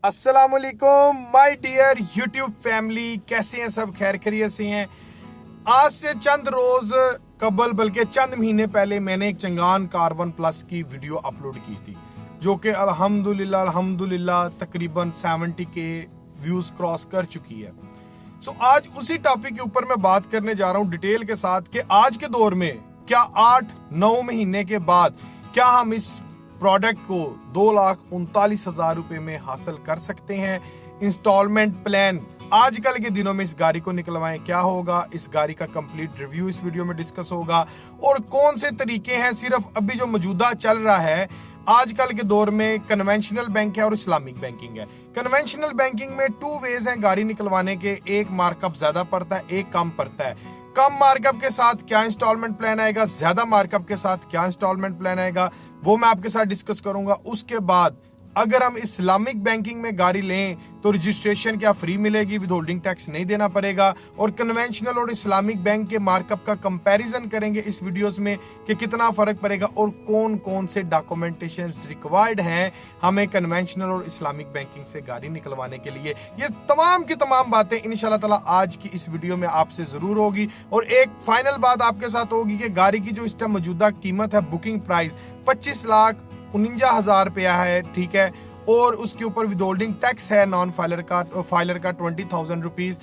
अस्सलामुअलैकुम my dear YouTube family, कैसे हैं सब? खैर खैरियत से हैं। आज से चंद रोज कबल बल्कि चंद महीने पहले मैंने एक चंगान कार 1+ की वीडियो अपलोड की थी, जो कि अल्हम्दुलिल्लाह तकरीबन 70 के व्यूज क्रॉस कर चुकी है। सो आज उसी टॉपिक के ऊपर मैं बात करने जा रहा हूं डिटेल के साथ कि आज के दौर में क्या 8-9 महीने के बाद क्या हम इस प्रोडक्ट को 2,39,000 रुपए में हासिल कर सकते हैं। इंस्टॉलमेंट प्लान आजकल के दिनों में इस गाड़ी को निकलवाएं, क्या होगा, इस गाड़ी का कंप्लीट रिव्यू इस वीडियो में डिस्कस होगा। और कौन से तरीके हैं, सिर्फ अभी जो मौजूदा चल रहा है आजकल के दौर में कन्वेंशनल बैंक है और इस्लामिक बैंकिंग है। कन्वेंशनल बैंकिंग में 2 वेज हैं गाड़ी निकलवाने के, एक मार्कअप ज्यादा पड़ता है, एक कम पड़ता है। कम मार्कअप के साथ क्या इंस्टॉलमेंट प्लान आएगा, ज्यादा मार्कअप के साथ क्या इंस्टॉलमेंट प्लान आएगा, वो मैं आपके साथ डिस्कस करूंगा। उसके बाद अगर हम इस्लामिक बैंकिंग में गाड़ी लें तो रजिस्ट्रेशन क्या फ्री मिलेगी, विद होल्डिंग टैक्स नहीं देना पड़ेगा। और कन्वेंशनल और इस्लामिक बैंक के मार्कअप का कंपैरिजन करेंगे इस वीडियोस में कि कितना फर्क पड़ेगा और कौन कौन से डॉक्यूमेंटेशन रिक्वायर्ड हैं हमें कन्वेंशनल और इस्लामिक बैंकिंग से गाड़ी निकलवाने के लिए। ये तमाम की तमाम बातें इंशाल्लाह ताला आज की इस वीडियो में आपसे जरूर होगी। और एक फाइनल बात आपके साथ होगी कि गाड़ी की जो इस टाइम मौजूदा कीमत है, बुकिंग प्राइस 25,49,000 रुपया है, ठीक है। और उसके ऊपर विदहोल्डिंग टैक्स है नॉन फाइलर का 20,000 रुपीज।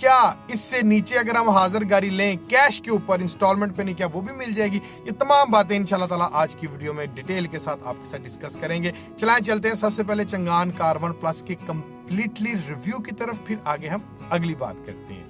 क्या इससे नीचे अगर हम हाजिर गाड़ी लें कैश के ऊपर इंस्टॉलमेंट पे नहीं, क्या वो भी मिल जाएगी? ये तमाम बातें इंशाल्लाह ताला आज की वीडियो में डिटेल के साथ आपके साथ डिस्कस करेंगे। चलाएं चलते हैं सबसे पहले चंगान कार 1+ के कंप्लीटली रिव्यू की तरफ, फिर आगे हम अगली बात करते हैं।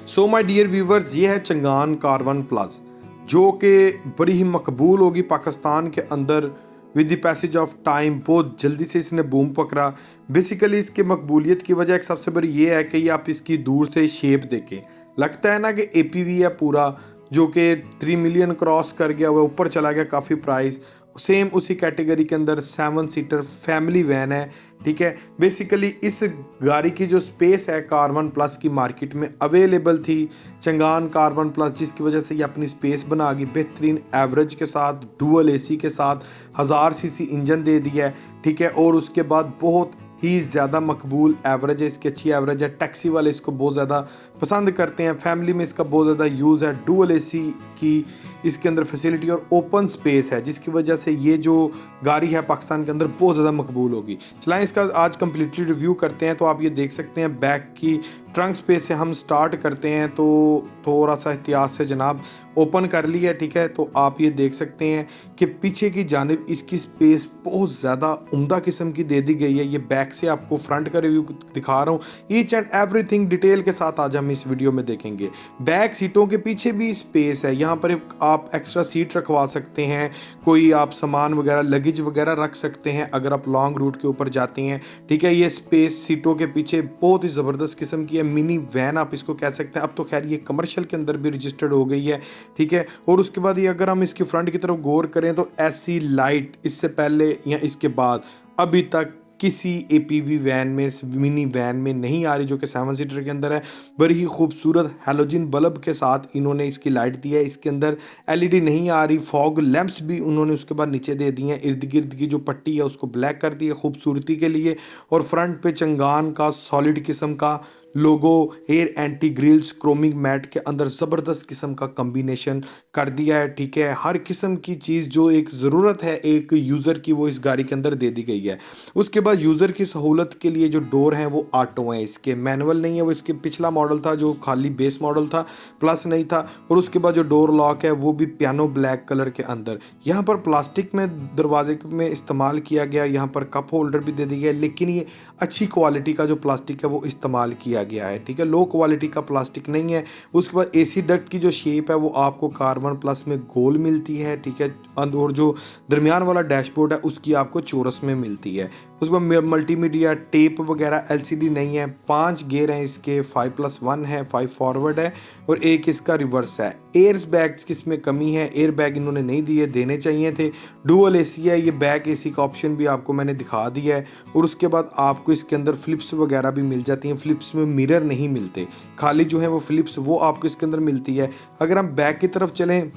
सो माय डियर व्यूवर्स, ये है चंगान कार 1+, जो कि बड़ी ही मकबूल होगी पाकिस्तान के अंदर। With the passage of time बहुत जल्दी से इसने बूम पकड़ा। बेसिकली इसकी मकबूलियत की वजह एक सबसे बड़ी ये है कि ये आप इसकी दूर से शेप देखें, लगता है ना कि एपीवी है पूरा, जो कि 3 मिलियन क्रॉस कर गया, वह ऊपर चला गया काफ़ी प्राइस। सेम उसी कैटेगरी के अंदर 7 सीटर फैमिली वैन है, ठीक है। बेसिकली इस गाड़ी की जो स्पेस है कार 1+ की मार्केट में अवेलेबल थी चंगान कार 1+, जिसकी वजह से ये अपनी स्पेस बना गई बेहतरीन एवरेज के साथ, डुअल एसी के साथ, 1000 सीसी इंजन दे दिया है, ठीक है। और उसके बाद बहुत ही ज़्यादा मकबूल एवरेज है इसकी, अच्छी एवरेज है। टैक्सी वाले इसको बहुत ज़्यादा पसंद करते हैं, फैमिली में इसका बहुत ज़्यादा यूज़ है। डुअल एसी की इसके अंदर फैसिलिटी और ओपन स्पेस है, जिसकी वजह से ये जो गाड़ी है पाकिस्तान के अंदर बहुत ज़्यादा मकबूल होगी। चलाएं इसका आज कम्प्लीटली रिव्यू करते हैं। तो आप ये देख सकते हैं बैक की ट्रंक स्पेस से हम स्टार्ट करते हैं, तो थोड़ा सा एहतियात से जनाब ओपन कर लिया है, ठीक है। तो आप ये देख सकते हैं कि पीछे की जानिब इसकी स्पेस बहुत ज़्यादा उम्दा किस्म की दे दी गई है। ये बैक से आपको फ्रंट का रिव्यू दिखा रहा हूँ, ईच एंड एवरीथिंग डिटेल के साथ आज हम इस वीडियो में देखेंगे। बैक सीटों के पीछे भी स्पेस है, यहाँ पर आप एक्स्ट्रा सीट रखवा सकते हैं, कोई आप सामान वगैरह लगेज वगैरह रख सकते हैं अगर आप लॉन्ग रूट के ऊपर जाते हैं, ठीक है। ये स्पेस सीटों के पीछे बहुत ही ज़बरदस्त किस्म की है, मिनी वैन आप इसको कह सकते हैं। अब तो खैर ये कमर्शियल के अंदर भी रजिस्टर्ड हो गई है, ठीक है। और उसके बाद ये अगर हम इसकी फ्रंट की तरफ गौर करें तो ऐसी लाइट इससे पहले या इसके बाद अभी तक किसी एपीवी वैन में, मिनी वैन में नहीं आ रही, जो कि 7 सीटर के अंदर है। बड़ी ही खूबसूरत हैलोजन बल्ब के साथ इन्होंने इसकी लाइट दी है। इसके अंदर एलईडी नहीं आ रही, फॉग लैंप्स भी उन्होंने उसके बाद नीचे दे दिए हैं। इर्द गिर्द की जो पट्टी है उसको ब्लैक कर दी है खूबसूरती के लिए। और फ्रंट पे चंगान का सॉलिड किस्म का logo, air anti grills, chroming matte के अंदर ज़बरदस्त किस्म का कम्बिनेशन कर दिया है, ठीक है। हर किस्म की चीज़ जो एक ज़रूरत है एक यूज़र की, वो इस गाड़ी के अंदर दे दी गई है। उसके बाद यूज़र की सहूलत के लिए जो डोर हैं वो ऑटो हैं, इसके मैनुअल नहीं है। वो इसके पिछला मॉडल था जो खाली बेस मॉडल था, प्लस नहीं था। और उसके बाद जो डोर लॉक है वो भी पियानो ब्लैक कलर के अंदर। यहाँ पर प्लास्टिक में दरवाजे में इस्तेमाल किया गया, यहाँ पर कप होल्डर भी दे दी गया, लेकिन ये अच्छी क्वालिटी का जो प्लास्टिक है वो इस्तेमाल किया गया है, ठीक है। लो क्वालिटी का प्लास्टिक नहीं है। उसके बाद एसी डक्ट की जो शेप है वो आपको कार 1+ में गोल मिलती है, ठीक है। और जो दरमियान वाला डैशबोर्ड है उसकी आपको चौरस में मिलती है। उसके बाद मल्टीमीडिया टेप वगैरह एलसीडी नहीं है। 5 गियर हैं इसके, 5+1 है, 5 फॉरवर्ड है और 1 इसका रिवर्स है। एयर बैग्स की इसमें कमी है, एयर बैग इन्होंने नहीं दिए, देने चाहिए थे। डुअल एसी है, ये बैक एसी का ऑप्शन भी आपको मैंने दिखा दिया है। और उसके बाद आपको इसके अंदर फ्लिप्स वगैरह भी मिल जाती हैं। फ्लिप्स में मिरर नहीं मिलते, खाली जो है वो फ्लिप्स वो आपको इसके अंदर मिलती है। अगर हम बैक की तरफ चलें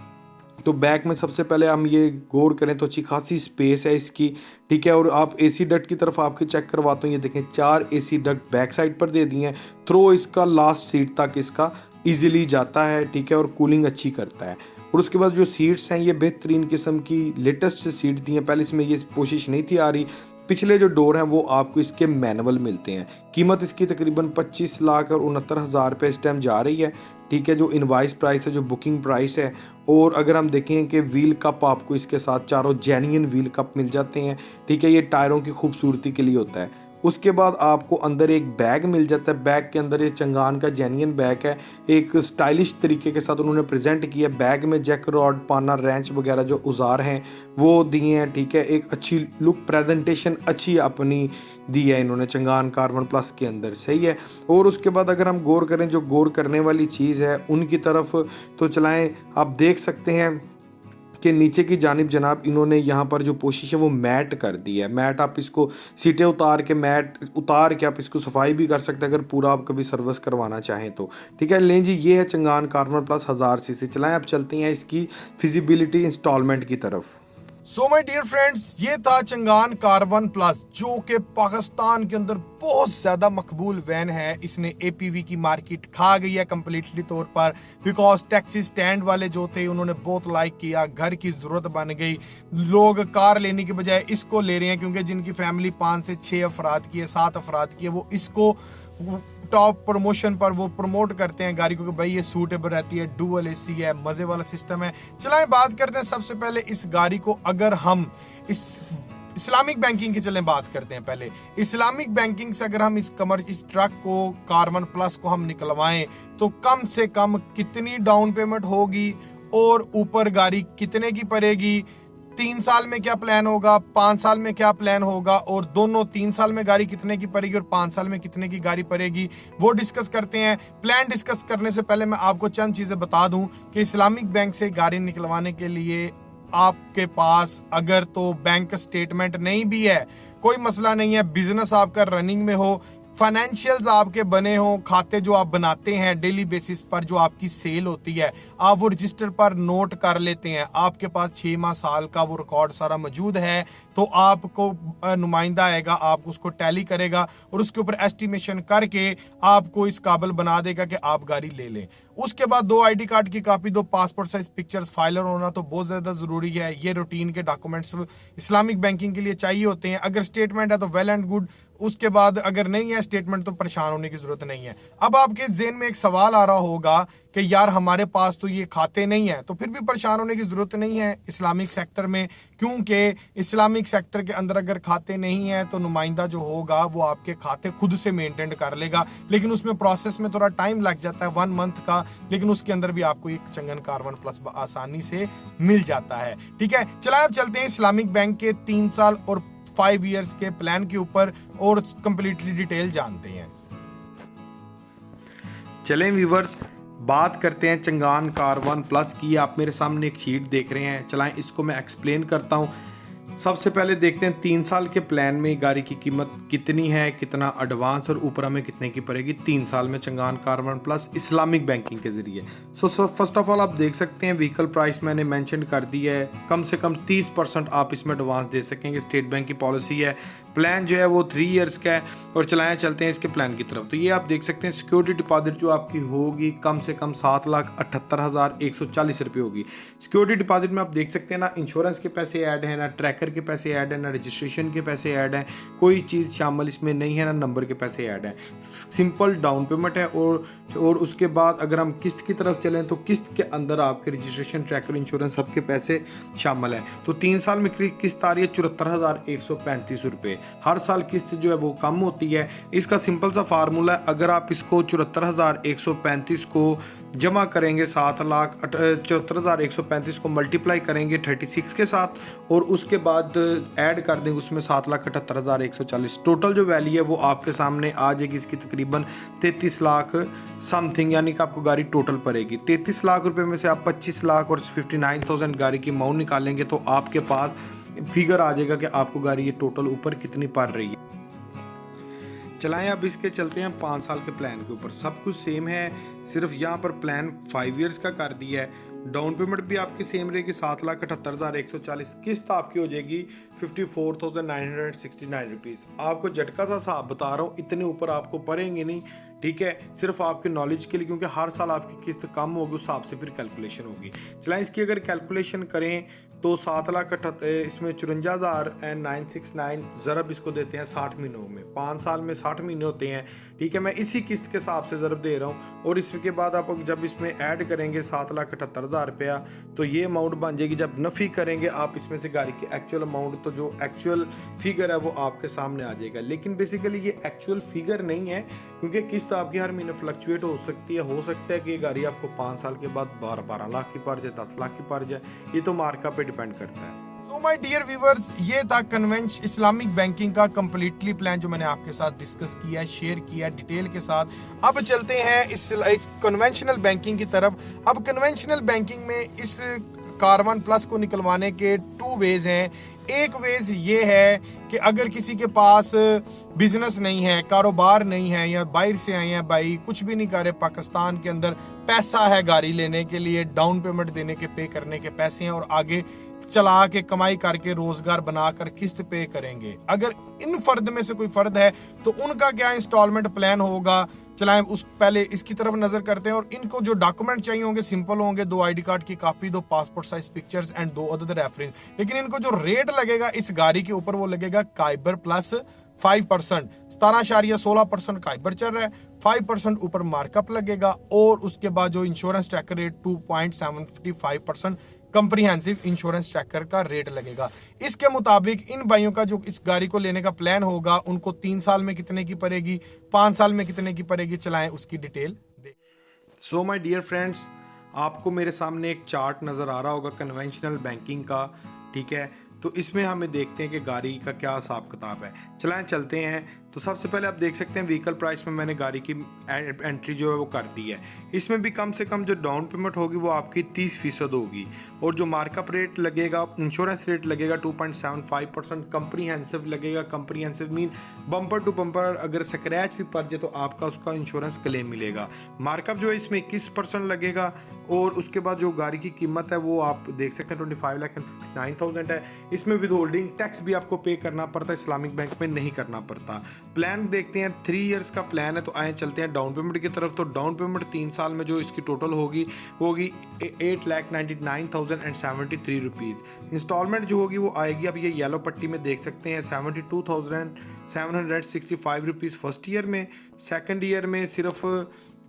तो बैक में सबसे पहले हम ये गौर करें तो अच्छी खासी स्पेस है इसकी, ठीक है। और आप एसी डक्ट की तरफ आपके चेक करवाता हूँ, ये देखें 4 एसी डक्ट बैक साइड पर दे दिए हैं। थ्रो इसका लास्ट सीट तक इसका इजीली जाता है, ठीक है, और कूलिंग अच्छी करता है। और उसके बाद जो सीट्स हैं ये बेहतरीन किस्म की लेटेस्ट सीट दी हैं, पहले इसमें ये कोशिश नहीं थी आ रही। पिछले जो डोर हैं वो आपको इसके मैनुअल मिलते हैं। कीमत इसकी तकरीबन 25,69,000 रुपये इस टाइम जा रही है, ठीक है, जो इनवाइस प्राइस है, जो बुकिंग प्राइस है। और अगर हम देखें कि व्हील कप आपको इसके साथ चारों जेन्युइन व्हील कप मिल जाते हैं, ठीक है, ये टायरों की खूबसूरती के लिए होता है। उसके बाद आपको अंदर एक बैग मिल जाता है, बैग के अंदर ये चंगान का जेन्युइन बैग है, एक स्टाइलिश तरीके के साथ उन्होंने प्रेजेंट किया। बैग में जैक रॉड, पाना, रेंच वगैरह जो औजार हैं वो दिए हैं, ठीक है। एक अच्छी लुक, प्रेजेंटेशन अच्छी अपनी दी है इन्होंने चंगान कार्बन प्लस के अंदर, सही है। और उसके बाद अगर हम गौर करें, जो गौर करने वाली चीज़ है उनकी तरफ तो चलाएं, आप देख सकते हैं कि नीचे की जानिब जनाब इन्होंने यहाँ पर जो पोशिश है वो मैट कर दी है। मैट आप इसको सीटें उतार के, मैट उतार के आप इसको सफाई भी कर सकते हैं अगर पूरा आप कभी सर्विस करवाना चाहें तो, ठीक है। लें जी, ये है चंगान कार्बन प्लस 1000 सीसी। चलाएं अब चलते हैं इसकी फिजिबिलिटी इंस्टॉलमेंट की तरफ। सो माय डियर फ्रेंड्स, ये था चंगान कार्बन प्लस, जो कि पाकिस्तान के अंदर बहुत ज्यादा मकबूल वैन है। इसने एपीवी की मार्केट खा गई है कंप्लीटली तौर पर, बिकॉज टैक्सी स्टैंड वाले जो थे उन्होंने बहुत लाइक किया, घर की जरूरत बन गई। लोग कार लेने के बजाय इसको ले रहे हैं, क्योंकि जिनकी फैमिली 5 से 6 अफराद की है, 7 अफराद की है, वो इसको टॉप प्रमोशन पर वो प्रमोट करते हैं गाड़ी को कि भाई ये सूटेबल रहती है, डुअल एसी है, मजे वाला सिस्टम है। चलाएं बात करते हैं सबसे पहले इस गाड़ी को, अगर हम इस इस्लामिक बैंकिंग की चलें बात करते हैं पहले। इस्लामिक बैंकिंग से अगर हम इस ट्रक को, कार्बन प्लस को हम निकलवाएं तो कम से कम कितनी डाउन पेमेंट होगी और ऊपर गाड़ी कितने की पड़ेगी, 3 साल में क्या प्लान होगा, 5 साल में क्या प्लान होगा, और दोनों 3 साल में गाड़ी कितने की पड़ेगी और 5 साल में कितने की गाड़ी पड़ेगी, वो डिस्कस करते हैं। प्लान डिस्कस करने से पहले मैं आपको चंद चीजें बता दूं कि इस्लामिक बैंक से गाड़ी निकलवाने के लिए आपके पास अगर तो बैंक स्टेटमेंट नहीं भी है, कोई मसला नहीं है। बिजनेस आपका रनिंग में हो, फाइनेंशियल्स आपके बने हो, खाते जो आप बनाते हैं डेली बेसिस पर, जो आपकी सेल होती है आप वो रजिस्टर पर नोट कर लेते हैं, आपके पास 6 माह साल का वो रिकॉर्ड सारा मौजूद है, तो आपको नुमाइंदा आएगा, आप उसको टैली करेगा और उसके ऊपर एस्टिमेशन करके आपको इस काबिल बना देगा कि आप गाड़ी ले लें। उसके बाद 2 आईडी कार्ड की copy, 2 passport size pictures, filer होना तो बहुत ज्यादा जरूरी है। ये रूटीन के डॉक्यूमेंट्स इस्लामिक बैंकिंग के लिए चाहिए होते हैं। अगर स्टेटमेंट है तो वेल एंड गुड, उसके बाद अगर नहीं है स्टेटमेंट तो परेशान होने की जरूरत नहीं है। अब आपके जेहन में एक सवाल आ रहा होगा कि यार हमारे पास तो ये खाते नहीं है, तो फिर भी परेशान होने की जरूरत नहीं है इस्लामिक सेक्टर में, क्योंकि इस्लामिक सेक्टर के अंदर अगर खाते नहीं है तो नुमाइंदा जो होगा वो आपके खाते खुद से मेंटेन कर लेगा, लेकिन उसमें प्रोसेस में थोड़ा टाइम लग जाता है 1 मंथ का, लेकिन उसके अंदर भी आपको एक चंगन कार्बन प्लस आसानी से मिल जाता है। ठीक है, चला अब चलते हैं इस्लामिक बैंक के 3 साल और 5 इयर्स के प्लान के ऊपर और कंप्लीटली डिटेल जानते हैं। चलें व्यूवर्स, बात करते हैं चंगान कार्बन प्लस की। आप मेरे सामने एक शीट देख रहे हैं, चलाएं इसको मैं एक्सप्लेन करता हूं। सबसे पहले देखते हैं 3 साल के प्लान में गाड़ी की कीमत कितनी है, कितना एडवांस और ऊपर हमें कितने की पड़ेगी 3 साल में Changan carbon plus Islamic banking के जरिए। सो फर्स्ट ऑफ ऑल आप देख सकते हैं व्हीकल प्राइस मैंने मेंशन कर दी है, कम से कम 30% आप इसमें एडवांस दे सकेंगे, स्टेट बैंक की पॉलिसी है। प्लान जो है वो 3 इयर्स का है। और चलाएं चलते हैं इसके प्लान की तरफ। तो ये आप देख सकते हैं सिक्योरिटी डिपॉजिट जो आपकी होगी कम से कम 7,78,140 रुपये होगी। सिक्योरिटी डिपॉजिट में आप देख सकते हैं ना इंश्योरेंस के पैसे ऐड हैं, ना ट्रैकर के पैसे ऐड हैं, ना रजिस्ट्रेशन के पैसे ऐड हैं, कोई चीज़ शामिल इसमें नहीं है, ना नंबर के पैसे ऐड हैं। सिंपल डाउन पेमेंट है। और उसके बाद अगर हम किस्त की तरफ चलें तो किस्त के अंदर आपके रजिस्ट्रेशन, ट्रैकर, इंश्योरेंस सबके पैसे शामिल हैं। तो 3 साल में किस्त आ रही है 74,135 रुपये। हर साल किस्त जो है वो कम होती है। इसका सिंपल सा फार्मूला है, अगर आप इसको 74,135 को जमा करेंगे 7,74,135 को मल्टीप्लाई करेंगे 36 के साथ और उसके बाद ऐड कर देंगे उसमें 7,78,140, टोटल जो वैल्यू है वो आपके सामने आ जाएगी। इसकी तकरीबन 33 लाख समथिंग, यानी कि आपको गाड़ी टोटल पड़ेगी 33 लाख रुपए में से आप 25 लाख और 59,000 गाड़ी की अमाउंट निकालेंगे तो आपके पास फिगर आ जाएगा कि आपको गाड़ी ये टोटल ऊपर कितनी पड़ रही है। चलाएं अब इसके चलते हैं 5 साल के प्लान के ऊपर। सब कुछ सेम है, सिर्फ यहाँ पर प्लान 5 इयर्स का कर दिया है डाउन पेमेंट भी आपकी सेम रहेगी 7,78,140। किस्त आपकी हो जाएगी 54,969 रुपीज़। आपको झटका सा हिसाब बता रहा हूँ, इतने ऊपर आपको पड़ेंगे नहीं, ठीक है, सिर्फ आपके नॉलेज के लिए, क्योंकि हर साल आपकी किस्त कम होगी, उस हिसाब से फिर कैलकुलेशन होगी। चला इसकी अगर कैलकुलेशन करें तो 7,78,000 इसमें 54,969 ज़रब इसको देते हैं 60 महीनों में, 5 साल में 60 महीने होते हैं, ठीक है। मैं इसी किस्त के हिसाब से ज़रब दे रहा हूँ, और इसके बाद आप जब इसमें ऐड करेंगे 7,78,000 रुपया, तो ये अमाउंट बन जाएगी। जब नफ़ी करेंगे आप इसमें से गाड़ी की एक्चुअल अमाउंट, तो जो एक्चुअल फिगर है वो आपके सामने आ जाएगा। लेकिन बेसिकली ये एक्चुअल फिगर नहीं है, क्योंकि किस्त आपकी हर महीने फ्लक्चुएट हो सकती है। हो सकता है कि ये गाड़ी आपको 5 साल के बाद 12 लाख की पड़ जाए, 10 लाख की पड़ जाए, ये तो मार्का पे डिपेंड करता है। सो माय डियर व्यूअर्स, ये था कन्वेंशन इस्लामिक बैंकिंग का कंप्लीटली प्लान जो मैंने आपके साथ डिस्कस किया है, शेयर किया डिटेल के साथ। अब चलते हैं इस कन्वेंशनल बैंकिंग की तरफ। अब कन्वेंशनल बैंकिंग में इस कार1 प्लस को निकलवाने के 2 वेज हैं। एक वेज ये है कि अगर किसी के पास बिजनेस नहीं है, कारोबार नहीं है, या बाहर से आए हैं भाई, कुछ भी नहीं कर रहे, पाकिस्तान के अंदर पैसा है गाड़ी लेने के लिए, डाउन पेमेंट देने के, पे करने के पैसे हैं, और आगे चला के कमाई करके रोजगार बनाकर किस्त पे करेंगे। अगर इन फर्द में से कोई फर्द है तो उनका क्या इंस्टॉलमेंट प्लान होगा, चलाएं उस पहले इसकी तरफ नजर करते हैं। और इनको जो डॉक्यूमेंट चाहिए होंगे सिंपल होंगे, 2 आईडी कार्ड की copy, 2 passport size pictures and 2 other reference. लेकिन इनको जो रेट लगेगा इस गाड़ी के ऊपर वो लगेगा काइबर प्लस 5%, 17.16% काइबर चल रहा है, 5% ऊपर मार्कअप लगेगा, और उसके बाद जो insurance tracker rate 2.75% comprehensive insurance tracker का रेट लगेगा। इसके मुताबिक इन भाइयों का जो इस गाड़ी को लेने का प्लान होगा, उनको 3 साल में कितने की पड़ेगी, 5 साल में कितने की पड़ेगी, चलाएं उसकी डिटेल दे। सो माय डियर फ्रेंड्स, आपको मेरे सामने एक चार्ट नज़र आ रहा होगा कन्वेंशनल बैंकिंग का, ठीक है। तो इसमें हमें देखते हैं कि गाड़ी का क्या हिसाब किताब है। चलाएं चलते हैं। तो सबसे पहले आप देख सकते हैं व्हीकल प्राइस में मैंने गाड़ी की एंट्री जो है वो कर दी है। इसमें भी कम से कम जो डाउन पेमेंट होगी वो आपकी 30% होगी, और जो मार्कअप रेट लगेगा, इंश्योरेंस रेट लगेगा 2.75%, कंप्रीहेंसिव लगेगा। Comprehensive mean bumper to bumper अगर स्क्रैच भी पड़ जाए तो आपका उसका इंश्योरेंस क्लेम मिलेगा। मार्कअप जो है इसमें 21% लगेगा, और उसके बाद जो गाड़ी की कीमत है वो आप देख सकते हैं 25,59,000 है। इसमें विद होल्डिंग टैक्स भी आपको पे करना पड़ता है, इस्लामिक बैंक में नहीं करना पड़ता। प्लान देखते हैं, 3 इयर्स का प्लान है। तो आए चलते हैं डाउन पेमेंट की तरफ। तो डाउन पेमेंट 3 साल में जो इसकी टोटल होगी वो होगी 8,99,073 रुपीज़। इंस्टॉलमेंट जो होगी वो आएगी, अब ये येलो पट्टी में देख सकते हैं, 72,765 रुपीज़ फर्स्ट ईयर में। सेकेंड ईयर में सिर्फ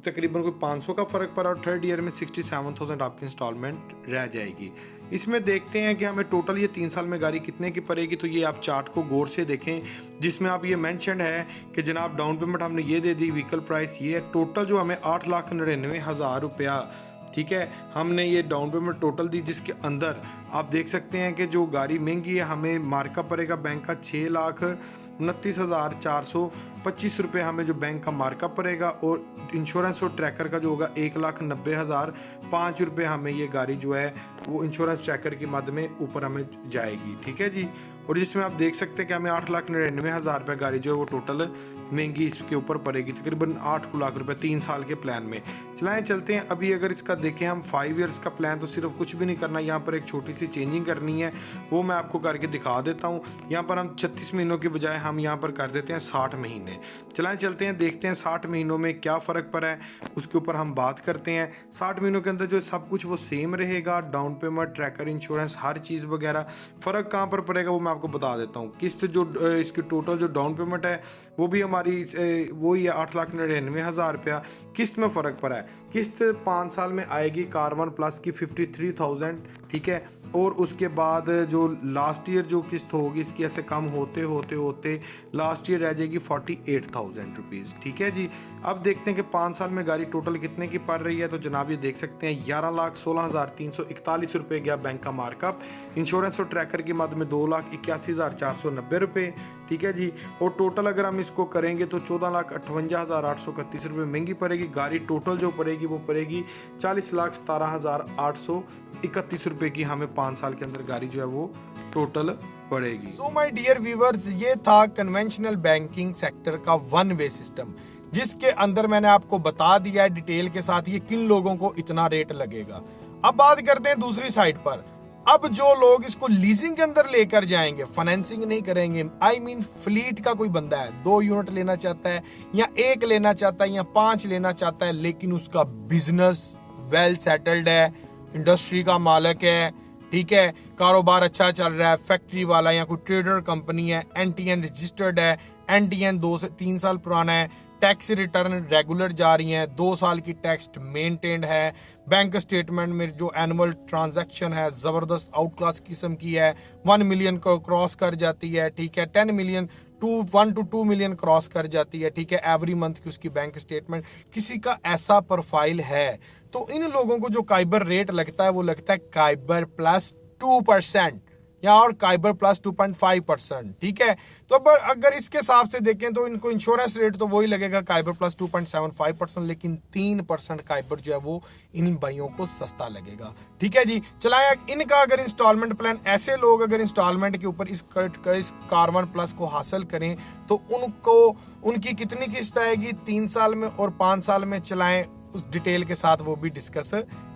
तकरीबन कोई 500 का फ़र्क पड़ा, और थर्ड ईयर में 67,000 आपकी इंस्टॉलमेंट रह जाएगी। इसमें देखते हैं कि हमें टोटल ये 3 साल में गाड़ी कितने की पड़ेगी। तो ये आप चार्ट को गौर से देखें, जिसमें आप ये मेंशन है कि जनाब डाउन पेमेंट हमने ये दे दी, व्हीकल प्राइस ये है, टोटल जो हमें 8,99,000 रुपया, ठीक है, हमने ये डाउन पेमेंट टोटल दी, जिसके अंदर आप देख सकते हैं कि जो गाड़ी महंगी है हमें मार्कअप पड़ेगा बैंक का 6,29,425 रुपये हमें जो बैंक का मार्कअप पड़ेगा, और इंश्योरेंस और ट्रैकर का जो होगा 1,90,005 रुपये हमें ये गाड़ी जो है वो इंश्योरेंस ट्रैकर की मद में ऊपर हमें जाएगी, ठीक है जी। और जिसमें आप देख सकते हैं कि हमें 8,99,000 रुपये गाड़ी जो है वो टोटल महंगी इसके ऊपर पड़ेगी, तकरीबन 8 लाख रुपए 3 साल के प्लान में। चलाएं चलते हैं। अभी अगर इसका देखें हम 5 इयर्स का प्लान, तो सिर्फ कुछ भी नहीं करना, यहाँ पर एक छोटी सी चेंजिंग करनी है, वो मैं आपको करके दिखा देता हूँ। यहाँ पर हम 36 महीनों के बजाय हम यहाँ पर कर देते हैं 60 महीने। चलाएं चलते हैं, देखते हैं 60 महीनों में क्या फ़र्क पड़ा है, उसके ऊपर हम बात करते हैं। 60 महीनों के अंदर जो सब कुछ वो सेम रहेगा, डाउन पेमेंट, ट्रैकर, इंश्योरेंस, हर चीज़ वगैरह। फ़र्क कहाँ पर पड़ेगा वो मैं आपको बता देता हूँ। किस्त जो इसकी टोटल जो डाउन पेमेंट है वो भी हमारी वही है 8,99,000 रुपया। किस्त में फ़र्क पड़ा है, किस्त 5 साल में आएगी कार1 प्लस की 53,000, ठीक है। और उसके बाद जो लास्ट ईयर जो किस्त होगी इसकी ऐसे कम होते होते होते लास्ट ईयर रह जाएगी 48,000 रुपीज़, ठीक है जी। अब देखते हैं कि 5 साल में गाड़ी टोटल कितने की पड़ रही है। तो जनाब ये देख सकते हैं 11,16,341 रुपये गया बैंक का मार्कअप, इंश्योरेंस और ट्रैकर की मद में 2,81,490 रुपये, ठीक है जी। और टोटल अगर हम इसको करेंगे तो 14,58,831 रुपये महंगी पड़ेगी गाड़ी। टोटल जो पड़ेगी वो पड़ेगी 40,17,831 रुपये की हमें 5 साल के अंदर गाड़ी जो है वो टोटल पड़ेगी। सो माय डियर व्यूअर्स, ये था कन्वेंशनल बैंकिंग सेक्टर का 1 वे सिस्टम, जिसके अंदर मैंने आपको बता दिया है डिटेल के साथ ये किन लोगों को इतना रेट लगेगा। अब बात करते हैं दूसरी साइड पर। अब जो लोग इसको लीजिंग के अंदर लेकर जाएंगे, फाइनेंसिंग नहीं करेंगे, आई मीन फ्लीट का कोई बंदा है 2 यूनिट लेना चाहता है या 1 लेना चाहता है या 5 लेना चाहता है, लेकिन उसका बिजनेस वेल सेटल्ड है, इंडस्ट्री का मालिक है, ठीक है, कारोबार अच्छा चल रहा है, फैक्ट्री वाला या कोई ट्रेडर कंपनी है, एनटीएन रजिस्टर्ड है, एनटीएन 2 से 3 साल पुराना है, टैक्स रिटर्न रेगुलर जा रही हैं, 2 साल की टैक्स मेंटेन्ड है, बैंक स्टेटमेंट में जो एनुअल ट्रांजैक्शन है जबरदस्त आउट क्लास किस्म की है, 1 मिलियन को क्रॉस कर जाती है, ठीक है, 10 मिलियन 1 to 2 मिलियन क्रॉस कर जाती है, ठीक है, एवरी मंथ की उसकी बैंक स्टेटमेंट, किसी का ऐसा प्रोफाइल है, तो इन लोगों को जो काइबर रेट लगता है वो लगता है काइबर प्लस 2% या और काइबर प्लस 2.5%, ठीक है। तो अब अगर इसके हिसाब से देखें तो इनको इंश्योरेंस रेट तो वही लगेगा काइबर प्लस 2.75%, लेकिन 3% काइबर जो है वो इन भाइयों को सस्ता लगेगा, ठीक है जी। चलाएं इनका अगर इंस्टॉलमेंट प्लान, ऐसे लोग अगर इंस्टॉलमेंट के ऊपर इस कार1 प्लस को हासिल करें तो उनको उनकी कितनी किस्त आएगी 3 साल में और 5 साल में, चलाएं उस डिटेल के साथ वो भी डिस्कस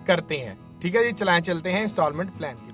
करते हैं, ठीक है जी। चलाएं चलते हैं इंस्टॉलमेंट प्लान की तरफ।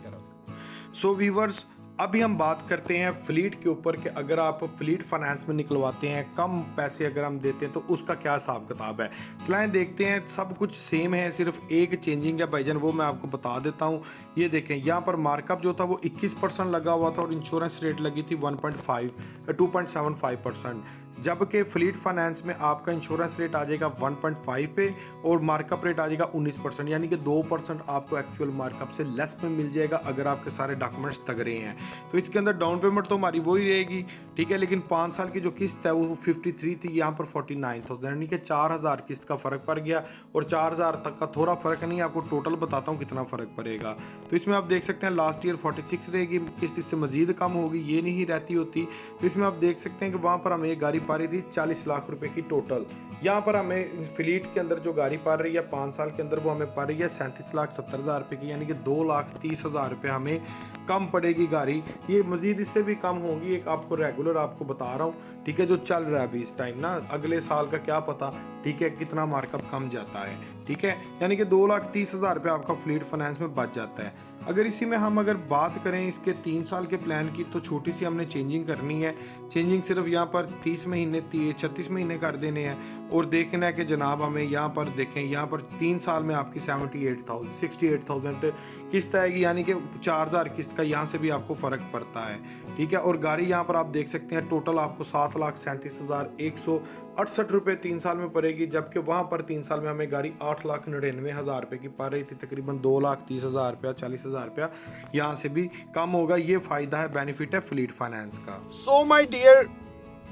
सो व्यूवर्स, अभी हम बात करते हैं फ्लीट के ऊपर कि अगर आप फ्लीट फाइनेंस में निकलवाते हैं, कम पैसे अगर हम देते हैं तो उसका क्या हिसाब किताब है। चलाएं देखते हैं, सब कुछ सेम है, सिर्फ एक चेंजिंग है भाईजान, वो मैं आपको बता देता हूँ। ये देखें, यहाँ पर मार्कअप जो था वो 21% लगा हुआ था और इंश्योरेंस रेट लगी थी 2.75%, जबकि फ्लीट फाइनेंस में आपका इंश्योरेंस रेट आ जाएगा 1.5 पे और मार्कअप रेट आ जाएगा 19%, यानी कि 2% आपको एक्चुअल मार्कअप से लेस में मिल जाएगा अगर आपके सारे डॉक्यूमेंट्स तगड़े हैं। तो इसके अंदर डाउन पेमेंट तो हमारी वही रहेगी, ठीक है, लेकिन 5 साल की जो किस्त है वो 53 थी, यहाँ पर 49,000, यानी कि 4,000 किस्त का फ़र्क पड़ गया। और 4,000 तक का थोड़ा फ़र्क नहीं, आपको टोटल बताता हूँ कितना फ़र्क पड़ेगा। तो इसमें आप देख सकते हैं लास्ट ईयर 46 रहेगी किस्त, इससे मज़ीद कम होगी, ये नहीं रहती होती। तो इसमें आप देख सकते हैं कि वहाँ पर हमें एक गाड़ी पा रही थी 40 लाख रुपए की टोटल, यहाँ पर हमें फ्लीट के अंदर जो गाड़ी पा रही है 5 साल के अंदर वो हमें पा रही है 37,70,000 रुपए की, यानी कि 2,30,000 रुपये हमें कम पड़ेगी गाड़ी। ये मजीद इससे भी कम होगी, एक आपको रेगुलर आपको बता रहा हूँ, ठीक है, जो चल रहा है अभी इस टाइम ना, अगले साल का क्या पता, ठीक है, कितना मार्कअप कम जाता है, ठीक है, यानी कि 2,30,000 रुपये आपका फ्लीट फाइनेंस में बच जाता है। अगर इसी में हम अगर बात करें इसके 3 साल के प्लान की, तो छोटी सी हमने चेंजिंग करनी है। चेंजिंग सिर्फ यहाँ पर 30 महीने 36 महीने कर देने हैं और देखना है कि जनाब हमें यहाँ पर देखें, यहाँ पर 3 साल में आपकी 68,000 किस्त आएगी, यानी कि 4,000 किस्त का यहाँ से भी आपको फ़र्क पड़ता है, ठीक है। और गाड़ी यहाँ पर आप देख सकते हैं टोटल आपको 7,37,168 रुपये 3 साल में पड़ेगी, जबकि वहाँ पर 3 साल में हमें गाड़ी 8,99,000 रुपये की पड़ रही थी, तकरीबन 2,30,000 रुपया 40,000 रुपया यहाँ से भी कम होगा। ये फ़ायदा है, बेनिफिट है फ्लीट फाइनेंस का। So my dear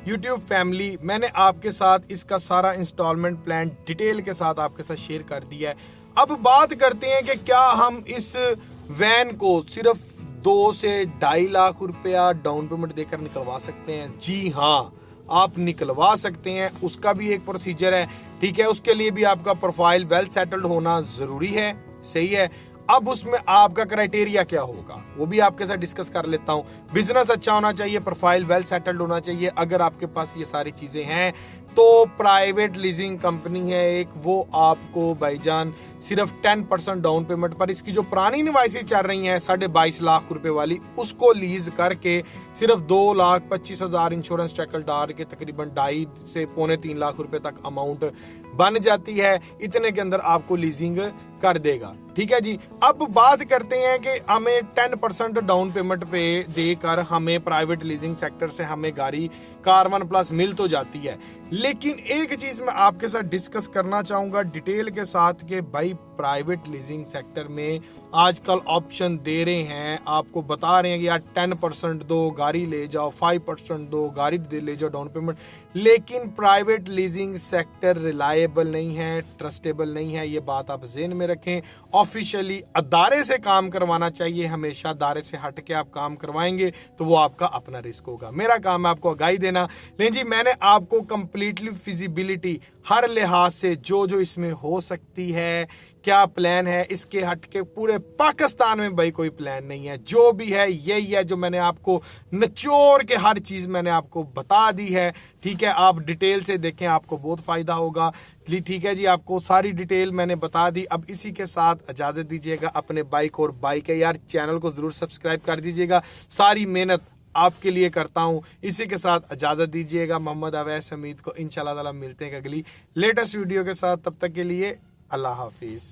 YouTube family, मैंने आपके साथ इसका सारा इंस्टॉलमेंट प्लान डिटेल के साथ आपके साथ शेयर कर दिया है। अब बात करते हैं कि क्या हम इस वैन को सिर्फ 2 से 2.5 लाख रुपया डाउन पेमेंट देकर निकलवा सकते हैं? जी हाँ, आप निकलवा सकते हैं, उसका भी एक प्रोसीजर है, ठीक है। उसके लिए भी आपका प्रोफाइल वेल सेटल्ड होना ज़रूरी है, सही है। अब उसमें आपका क्राइटेरिया क्या होगा वो भी आपके साथ डिस्कस कर लेता हूं। बिजनेस अच्छा होना चाहिए, प्रोफाइल वेल सेटल्ड होना चाहिए। अगर आपके पास ये सारी चीजें हैं तो प्राइवेट लीजिंग कंपनी है एक, वो आपको भाईजान सिर्फ 10% डाउन पेमेंट पर इसकी जो पुरानी इनवॉइसेस चल रही हैं 22.5 लाख रुपए वाली, उसको लीज करके सिर्फ 2,25,000 इंश्योरेंस टैकल डाल के तकरीबन 2.5 से 2.25 लाख रुपए तक अमाउंट बन जाती है। इतने के अंदर आपको लीजिंग कर देगा, ठीक है जी। अब बात करते हैं कि हमें 10% डाउन पेमेंट पे देकर हमें प्राइवेट लीजिंग सेक्टर से हमें गाड़ी कार1 प्लस मिल तो जाती है, लेकिन एक चीज मैं आपके साथ डिस्कस करना चाहूंगा डिटेल के साथ कि भाई प्राइवेट लीजिंग सेक्टर में आजकल ऑप्शन दे रहे हैं, आपको बता रहे हैं कि यार 10% दो गाड़ी ले जाओ, 5% दो गाड़ी ले जाओ डाउन पेमेंट, लेकिन प्राइवेट लीजिंग सेक्टर रिलायबल नहीं है, ट्रस्टेबल नहीं है। ये बात आप ज़हन में रखें। ऑफिशियली अदारे से काम करवाना चाहिए, हमेशा अदारे से हट के आप काम करवाएंगे तो वो आपका अपना रिस्क होगा। मेरा काम है आपको आगाही देना, लेकिन जी मैंने आपको कंप्लीटली फिजिबिलिटी हर लिहाज से जो जो इसमें हो सकती है, क्या प्लान है, इसके हट के पूरे पाकिस्तान में भाई कोई प्लान नहीं है। जो भी है यही है जो मैंने आपको निचोड़ के हर चीज़ मैंने आपको बता दी है। ठीक है, आप डिटेल से देखें, आपको बहुत फ़ायदा होगा। ठीक है जी, आपको सारी डिटेल मैंने बता दी। अब इसी के साथ इजाज़त दीजिएगा अपने बाइक और बाइक है यार, चैनल को ज़रूर सब्सक्राइब कर दीजिएगा। सारी मेहनत आपके लिए करता हूं। इसी के साथ इजाज़त दीजिएगा। मोहम्मद अवैस हमीद को इंशाल्लाह ताला मिलते हैं अगली लेटेस्ट वीडियो के साथ। तब तक के लिए अल्लाह हाफिज़।